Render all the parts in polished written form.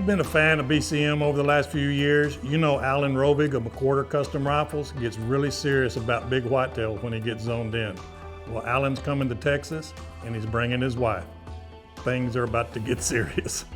you've been a fan of BCM over the last few years, you know Allan Rovig of McWhorter Custom Rifles gets really serious about big whitetails when he gets zoned in. Well, Allan's coming to Texas and he's bringing his wife. Things are about to get serious.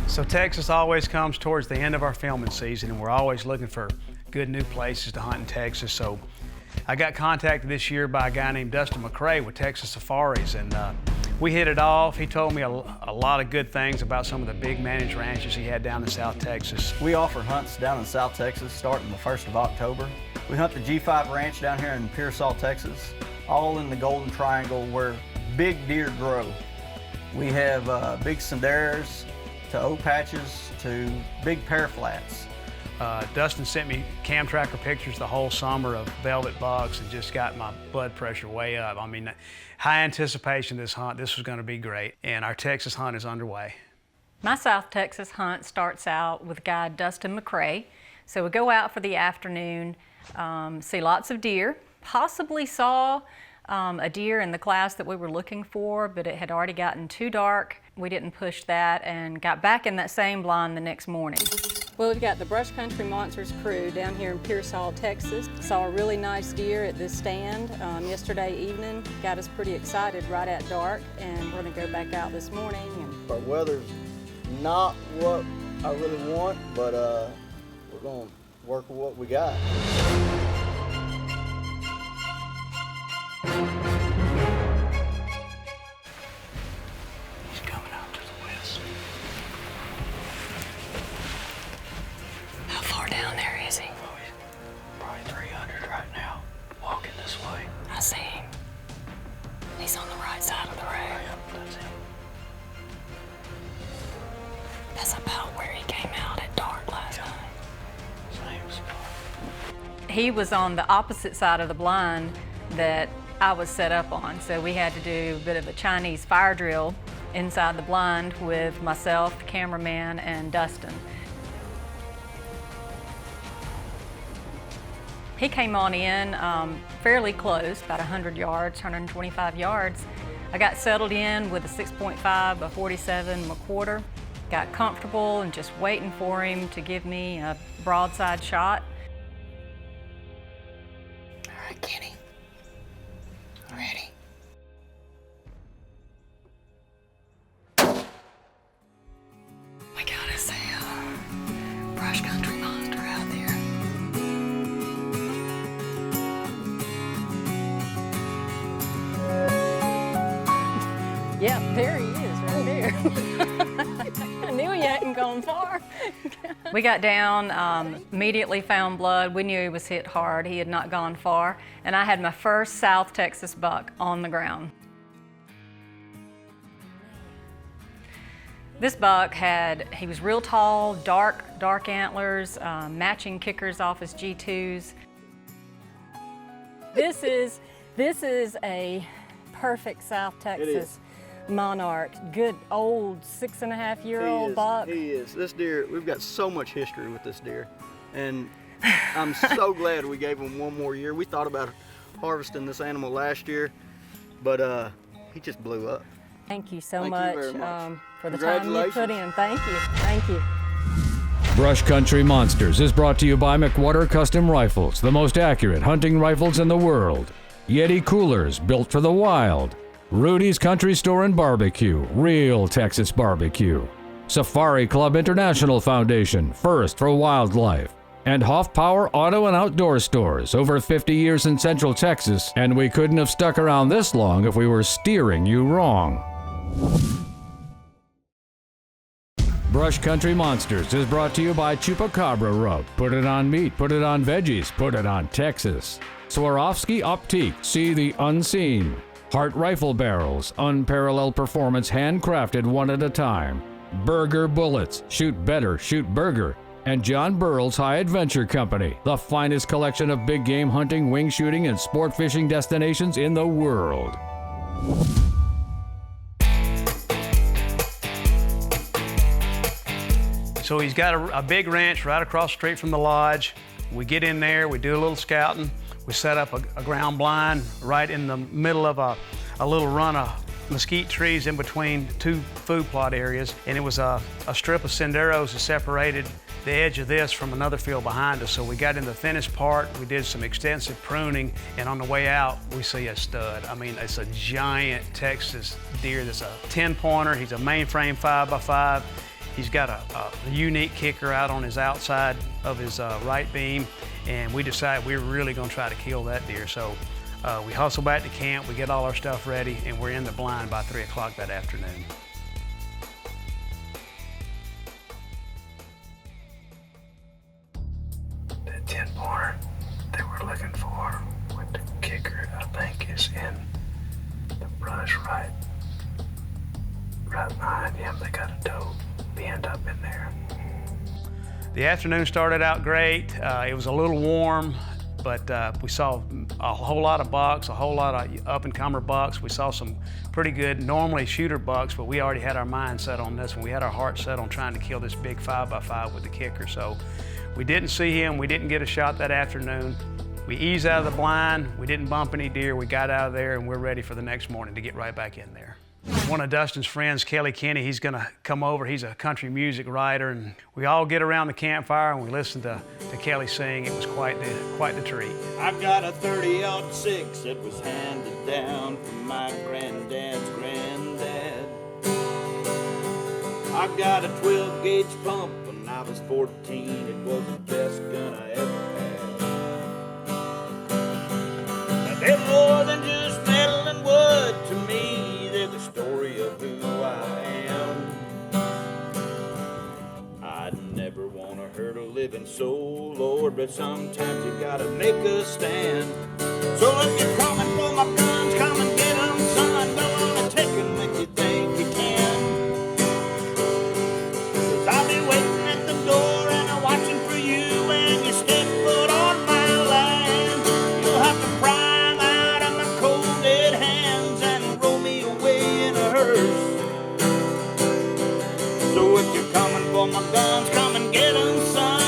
So Texas always comes towards the end of our filming season, and we're always looking for good new places to hunt in Texas. So I got contacted this year by a guy named Dustin McCray with Texas Safaris, and we hit it off. He told me a lot of good things about some of the big managed ranches he had down in South Texas. We offer hunts down in South Texas starting the 1st of October. We hunt the G5 Ranch down here in Pearsall, Texas, all in the Golden Triangle where big deer grow. We have big Senderas, to oak patches, to big pear flats. Dustin sent me cam tracker pictures the whole summer of velvet bucks and just got my blood pressure way up. I mean, high anticipation this hunt. This was going to be great, and our Texas hunt is underway. My South Texas hunt starts out with guide Dustin McCray. So we go out for the afternoon, see lots of deer, possibly saw a deer in the class that we were looking for, but it had already gotten too dark. We didn't push that and got back in that same blind the next morning. Well, we've got the Brush Country Monsters crew down here in Pearsall, Texas. Saw a really nice deer at this stand yesterday evening. Got us pretty excited right at dark, and we're gonna go back out this morning. Our weather's not what I really want, but we're gonna work with what we got. Down there, is he? Oh, he's probably 300 right now, walking this way. I see him. He's on the right side of the road. Yep, that's him. That's about where he came out at dark last night. Same spot. He was on the opposite side of the blind that I was set up on, so we had to do a bit of a Chinese fire drill inside the blind with myself, the cameraman, and Dustin. He came on in fairly close, about 100 yards, 125 yards. I got settled in with a 6.5, a 47 McWhorter. Got comfortable and just waiting for him to give me a broadside shot. All right, Kenny, ready? We got us a brush country monster out there. Yep, there he is, right there. I knew he hadn't gone far. We got down, immediately found blood. We knew he was hit hard. He had not gone far. And I had my first South Texas buck on the ground. This buck he was real tall, dark antlers, matching kickers off his G2s. This is a perfect South Texas monarch. Good old 6.5-year-old buck. He is. This deer, we've got so much history with this deer. And I'm so glad we gave him one more year. We thought about harvesting this animal last year, but he just blew up. Thank you so much, very much. for the time you put in. Thank you. Thank you. Brush Country Monsters is brought to you by McWhorter Custom Rifles, the most accurate hunting rifles in the world. Yeti Coolers, built for the wild. Rudy's Country Store and Barbecue, real Texas barbecue. Safari Club International Foundation, first for wildlife. And Hoff Power Auto and Outdoor Stores, over 50 years in Central Texas, and we couldn't have stuck around this long if we were steering you wrong. Brush Country Monsters is brought to you by Chupacabra Rub. Put it on meat, put it on veggies, put it on Texas. Swarovski Optique, see the unseen. Hart Rifle Barrels, unparalleled performance, handcrafted one at a time. Burger Bullets, shoot better, shoot burger. And John Burrell's High Adventure Company, the finest collection of big game hunting, wing shooting, and sport fishing destinations in the world. So he's got a big ranch right across the street from the lodge. We get in there, we do a little scouting. We set up a ground blind right in the middle of a little run of mesquite trees in between two food plot areas. And it was a strip of senderos that separated the edge of this from another field behind us. So we got in the thinnest part, we did some extensive pruning, and on the way out, we see a stud. I mean, it's a giant Texas deer that's a 10-pointer. He's a mainframe 5x5. He's got a unique kicker out on his outside of his right beam, and we decided we were really gonna try to kill that deer. So we hustle back to camp, we get all our stuff ready, and we're in the blind by 3 o'clock that afternoon. That 10-pointer that we're looking for with the kicker, I think, is in the brush right behind him. They got a doe end up in there. The afternoon started out great. It was a little warm, but we saw a whole lot of bucks, a whole lot of up-and-comer bucks. We saw some pretty good, normally shooter bucks, but we already had our mind set on this one. We had our heart set on trying to kill this big 5x5 with the kicker. So we didn't see him, we didn't get a shot that afternoon. We eased out of the blind, we didn't bump any deer, we got out of there, and we're ready for the next morning to get right back in there. One of Dustin's friends, Kelly Kenny, he's gonna come over. He's a country music writer, and we all get around the campfire and we listen to Kelly sing. It was quite the treat. I've got a 30-06 that was handed down from my granddad's granddad. I've got a 12-gauge pump when I was 14. It was the best gun I ever had. Now, they're more than just metal and wood to me. The story of who I am. I'd never want to hurt a living soul, Lord, but sometimes you gotta make a stand. So if you're coming for my guns, come and get them, son. Don't wanna take them if you think you can. 'Cause I'll be waiting at the door and I'm watching for you when you step foot on my land. You'll have to pry them out of my cold dead hands and roll me away in a hearse. So if you're coming for my guns, come and get them, son.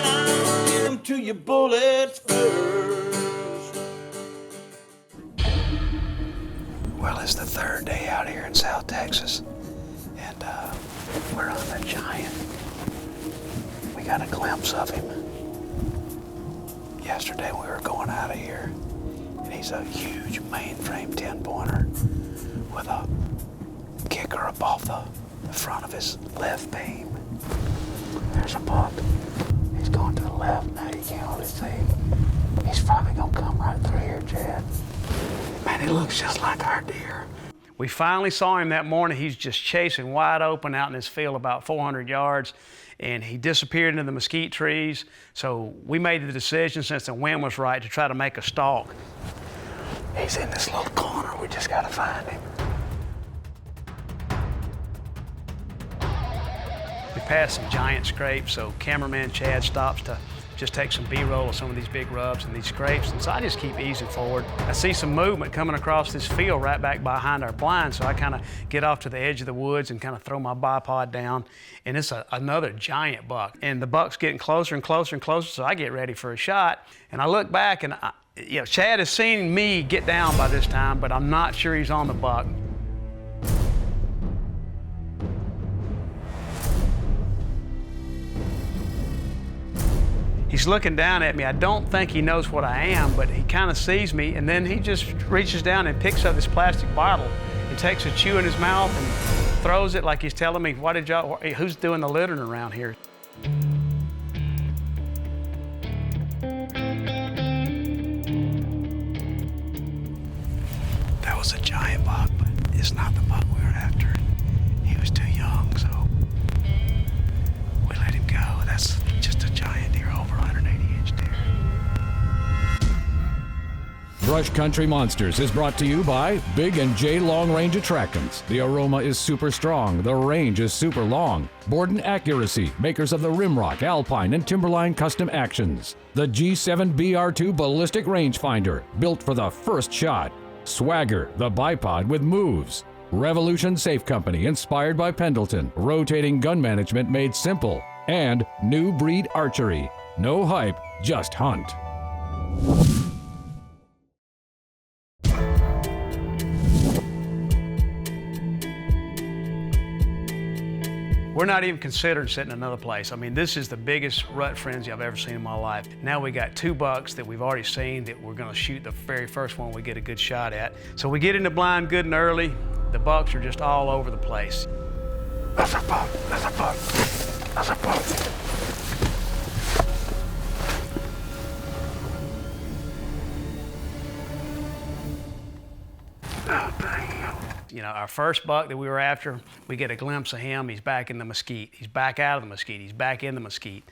I'll give them to you bullets first. Well, it's the third day out here in South Texas, and we're on a giant. We got a glimpse of him yesterday when we were going out of here, and he's a huge mainframe 10-pointer with a kicker above the front of his left beam. There's a buck. He's going to the left now. You can't hardly see. He's probably gonna come right through here, Chad. Man, he looks just like our deer. We finally saw him that morning. He's just chasing wide open out in this field about 400 yards, and he disappeared into the mesquite trees. So we made the decision, since the wind was right, to try to make a stalk. He's in this little corner. We just gotta find him. We passed some giant scrapes, so cameraman Chad stops to just take some B-roll of some of these big rubs and these scrapes, and so I just keep easing forward. I see some movement coming across this field right back behind our blind, so I kind of get off to the edge of the woods and kind of throw my bipod down, and it's another giant buck. And the buck's getting closer and closer and closer, so I get ready for a shot, and I look back, and Chad has seen me get down by this time, but I'm not sure he's on the buck. He's looking down at me. I don't think he knows what I am, but he kind of sees me, and then he just reaches down and picks up this plastic bottle and takes a chew in his mouth and throws it like he's telling me, who's doing the littering around here? That was a giant buck, but it's not the buck we were after. He was too young, so we let him go. That's just a giant deer, over 180-inch deer. Brush Country Monsters is brought to you by Big and J Long Range Attractants. The aroma is super strong, the range is super long. Borden Accuracy, makers of the Rimrock, Alpine, and Timberline custom actions. The G7 BR2 Ballistic Rangefinder, built for the first shot. Swagger, the bipod with moves. Revolution Safe Company, inspired by Pendleton, rotating gun management made simple. And New Breed Archery. No hype, just hunt. We're not even considering sitting another place. I mean, this is the biggest rut frenzy I've ever seen in my life. Now we got 2 bucks that we've already seen that we're gonna shoot the very first one we get a good shot at. So we get in the blind good and early. The bucks are just all over the place. That's a buck, that's a buck, that's a buck. Oh, damn. You know, our first buck that we were after, we get a glimpse of him. He's back in the mesquite. He's back out of the mesquite. He's back in the mesquite.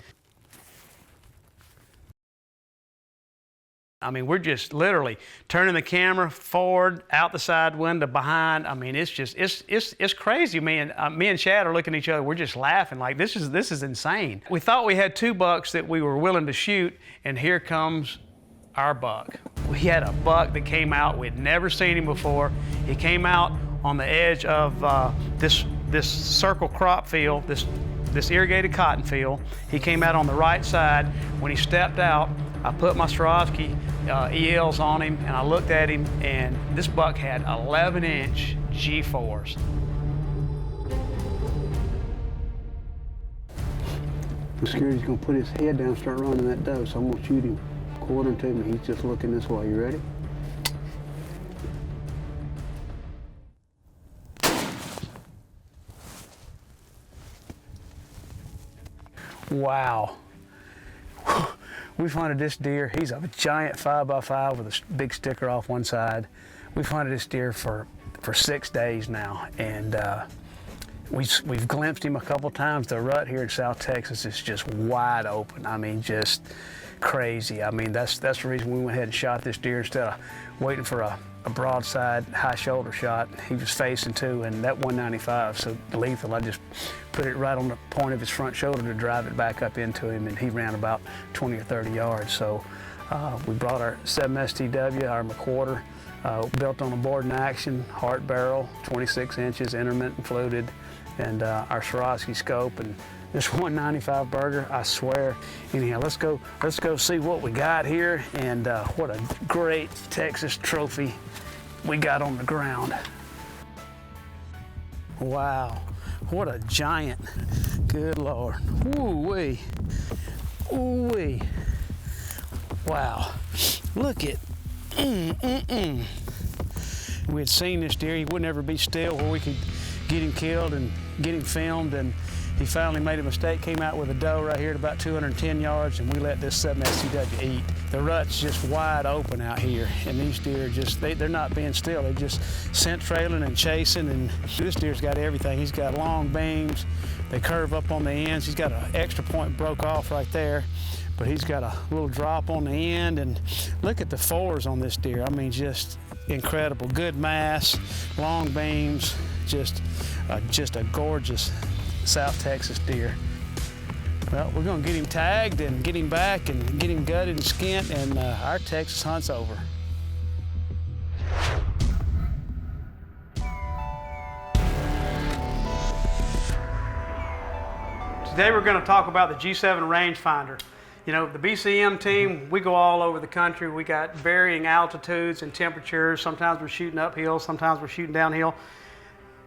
I mean, we're just literally turning the camera forward, out the side window, behind. I mean, it's just, it's crazy. Me and Chad are looking at each other. We're just laughing like, this is insane. We thought we had 2 bucks that we were willing to shoot, and here comes our buck. We had a buck that came out. We'd never seen him before. He came out on the edge of this circle crop field, this irrigated cotton field. He came out on the right side. When he stepped out, I put my Swarovski ELs on him, and I looked at him, and this buck had 11-inch G4s. I'm scared he's gonna put his head down and start running that doe, so I'm gonna shoot him quarter to me. He's just looking this way. You ready? Wow. We've hunted this deer. He's a giant 5x5 with a big sticker off one side. We've hunted this deer for 6 days now, and we've glimpsed him a couple times. The rut here in South Texas is just wide open. I mean, just crazy. I mean, that's the reason we went ahead and shot this deer instead of waiting for a broadside, high shoulder shot. He was facing too, and that 195, so lethal. I just put it right on the point of his front shoulder to drive it back up into him, and he ran about 20 or 30 yards. So we brought our 7 STW, our McWhorter, built on a Borden action, heart barrel, 26 inches, intermittent fluted, and our Swarovski scope, and this 195 burger, I swear. Anyhow, let's go see what we got here, and what a great Texas trophy we got on the ground. Wow, what a giant. Good Lord. Ooh-wee. Ooh-wee. Wow, look at, We had seen this deer. He wouldn't ever be still where we could get him killed and get him filmed, and he finally made a mistake, came out with a doe right here at about 210 yards, and we let this 7 STW eat. The rut's just wide open out here, and these deer just, they're not being still. They're just scent trailing and chasing, and this deer's got everything. He's got long beams. They curve up on the ends. He's got an extra point broke off right there, but he's got a little drop on the end, and look at the 4s on this deer. I mean, just incredible. Good mass, long beams, just a gorgeous South Texas deer. Well, we're gonna get him tagged and get him back and get him gutted and skinned, and our Texas hunt's over. Today we're gonna talk about the G7 Rangefinder. You know, the BCM team, we go all over the country. We got varying altitudes and temperatures. Sometimes we're shooting uphill, sometimes we're shooting downhill.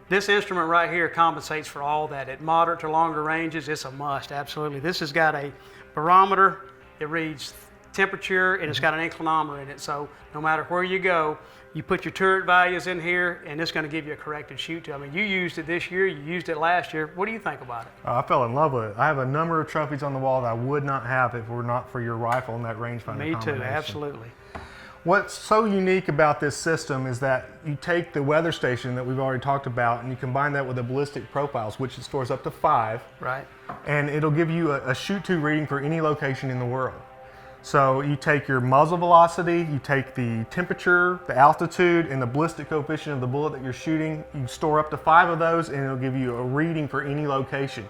This instrument right here compensates for all that. At moderate to longer ranges, it's a must, absolutely. This has got a barometer, It reads temperature, and it's got an inclinometer in it. So no matter where you go, you put your turret values in here, and it's going to give you a corrected shoot to. I mean, you used it this year, you used it last year. What do you think about it? I fell in love with it. I have a number of trophies on the wall that I would not have if it were not for your rifle and that rangefinder Me too, combination. absolutely. What's so unique about this system is that you take the weather station that we've already talked about and you combine that with the ballistic profiles, which it stores up to 5. Right. And it'll give you a shoot-to reading for any location in the world. So you take your muzzle velocity, you take the temperature, the altitude, and the ballistic coefficient of the bullet that you're shooting. You store up to 5 of those and it'll give you a reading for any location.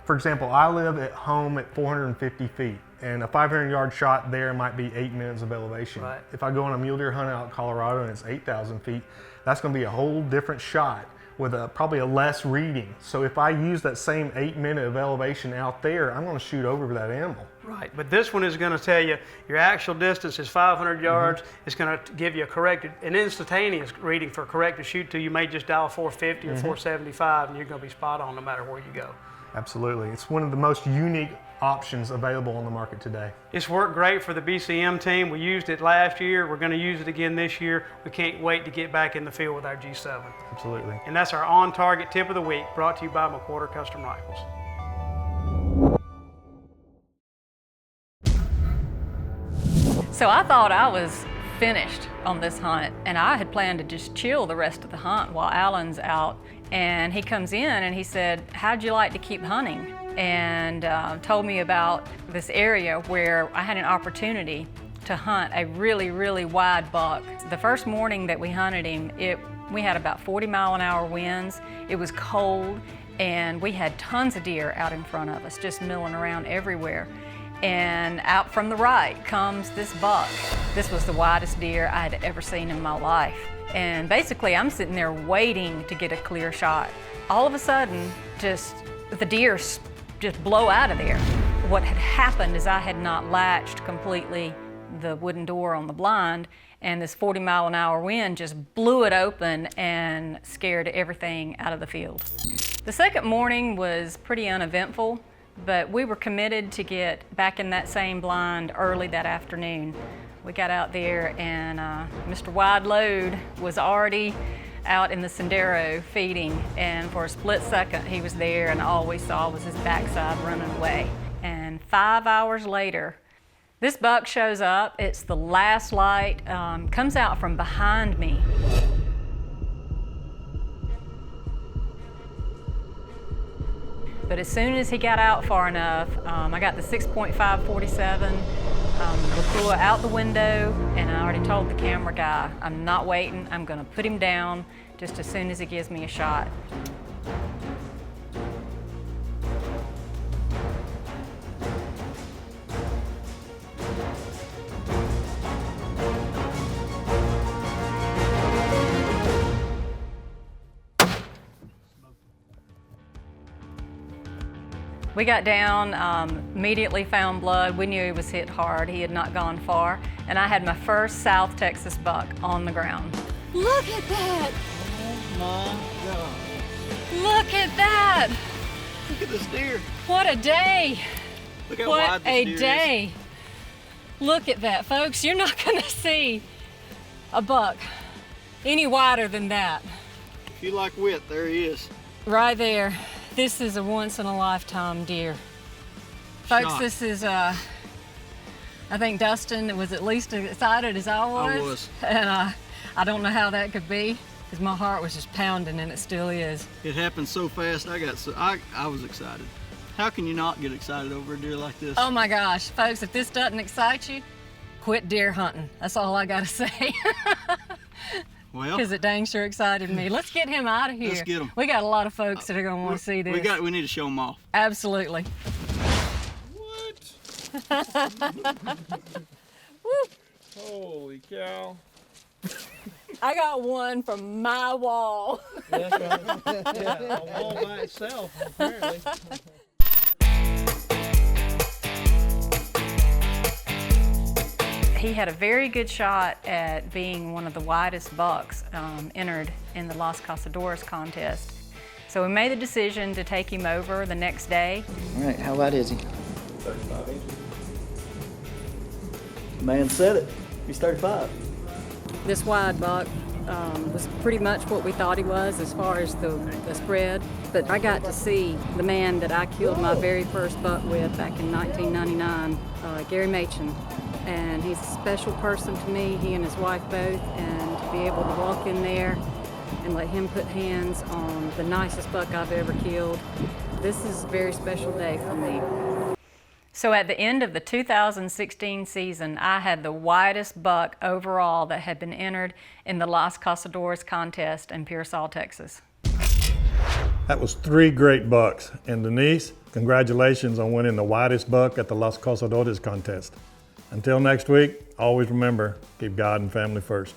For example, I live at home at 450 feet and a 500-yard shot there might be 8 minutes of elevation. Right. If I go on a mule deer hunt out in Colorado and it's 8,000 feet, that's going to be a whole different shot with probably a less reading. So if I use that same 8 minute of elevation out there, I'm going to shoot over that animal. Right, but this one is going to tell you your actual distance is 500 yards. It's going to give you an instantaneous reading for a corrected shoot to. You may just dial 450 or 475 and you're going to be spot on no matter where you go. Absolutely. It's one of the most unique options available on the market today. It's worked great for the BCM team. We used it last year. We're going to use it again this year. We can't wait to get back in the field with our G7. Absolutely. And that's our on-target tip of the week, brought to you by McWhorter Custom Rifles. So I thought I was finished on this hunt, and I had planned to just chill the rest of the hunt while Allan's out. And he comes in and he said, "How'd you like to keep hunting?" And told me about this area where I had an opportunity to hunt a really, really wide buck. The first morning that we hunted him, we had about 40-mile-an-hour winds. It was cold, and we had tons of deer out in front of us, just milling around everywhere. And out from the right comes this buck. This was the widest deer I had ever seen in my life. And basically, I'm sitting there waiting to get a clear shot. All of a sudden, the deer just blow out of there. What had happened is I had not latched completely the wooden door on the blind, and this 40-mile-an-hour wind just blew it open and scared everything out of the field. The second morning was pretty uneventful, but we were committed to get back in that same blind early that afternoon. We got out there and Mr. Wide Load was already out in the Sendero feeding, and for a split second he was there and all we saw was his backside running away. And 5 hours later, this buck shows up. It's the last light, comes out from behind me. But as soon as he got out far enough, I got the 6.5 47, blew it out the window, and I already told the camera guy, I'm not waiting, I'm gonna put him down just as soon as he gives me a shot. We got down, immediately found blood. We knew he was hit hard. He had not gone far. And I had my first South Texas buck on the ground. Look at that! Oh my God. Look at that! Look at this deer. What a day! Look how What wide this a deer day! Look at that, folks. You're not gonna see a buck any wider than that. If you like width, there he is. Right there. This is a once-in-a-lifetime deer. Folks, Shot. this is, I think Dustin was at least as excited as I was. I was. And I don't know how that could be, because my heart was just pounding, and it still is. It happened so fast, I was excited. How can you not get excited over a deer like this? Oh my gosh, folks, if this doesn't excite you, quit deer hunting. That's all I gotta say. Well, Because it dang sure excited me. Let's get him out of here. Let's get him. We got a lot of folks that are gonna want to see this. We need to show him off. Absolutely. What? Woo. Holy cow. I got one from my wall. That's right. Yeah, a wall by itself, apparently. He had a very good shot at being one of the widest bucks entered in the Las Casadoras contest. So we made the decision to take him over the next day. All right, how wide is he? 35 inches. Man said it. He's 35. This wide buck was pretty much what we thought he was as far as the spread. But I got to see the man that I killed my very first buck with back in 1999, Gary Machen. And he's a special person to me, he and his wife both, and to be able to walk in there and let him put hands on the nicest buck I've ever killed. This is a very special day for me. So at the end of the 2016 season, I had the widest buck overall that had been entered in the Los Cazadores contest in Pearsall, Texas. That was 3 great bucks. And Denise, congratulations on winning the widest buck at the Los Cazadores contest. Until next week, always remember, keep God and family first.